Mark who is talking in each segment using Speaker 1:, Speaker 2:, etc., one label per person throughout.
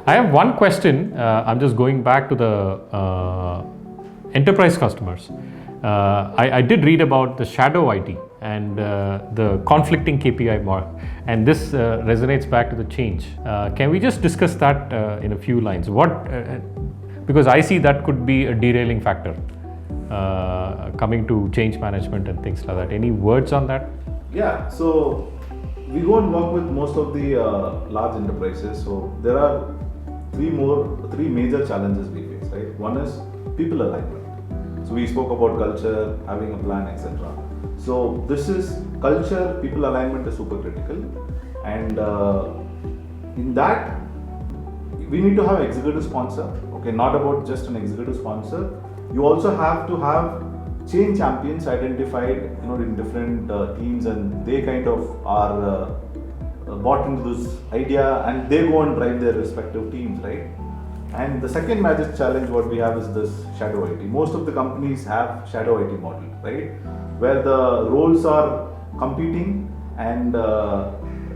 Speaker 1: I have one question. I'm just going back to the enterprise customers. I did read about the shadow IT and the conflicting KPI model, and this resonates back to the change. Can we just discuss that in a few lines? Because I see that could be a derailing factor coming to change management and things like that. Any words on that?
Speaker 2: Yeah, so we go and work with most of the large enterprises. So there are three major challenges we face, right? One is people alignment. So we spoke about culture, having a plan, etc. So this is culture, people alignment is super critical, and in that we need to have executive sponsor. Okay, not about just an executive sponsor. You also have to have change champions identified, in different teams, and they kind of are bought into this idea, and they go and drive their respective teams, right? And the second major challenge what we have is this shadow IT. Most of the companies have shadow IT model, right? Where the roles are competing, and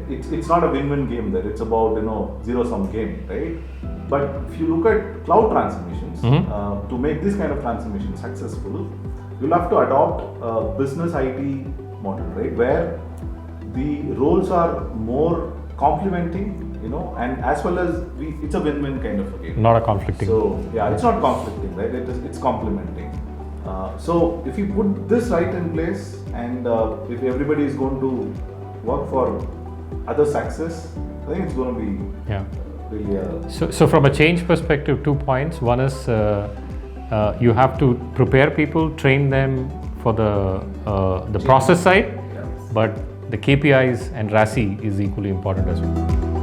Speaker 2: it's not a win-win game there. It's about zero-sum game, right? But if you look at cloud transformations, to make this kind of transformation successful, you'll have to adopt a business IT model, right? Where the roles are more complementing, and as well as it's a win-win kind of a game.
Speaker 1: Not a conflicting.
Speaker 2: So yeah, it's not conflicting, right? It's complementing. So if you put this right in place, and if everybody is going to work for other success, I think it's going to be really.
Speaker 1: So from a change perspective, 2 points. One is you have to prepare people, train them for the process side, but the KPIs and RASI is equally important as well.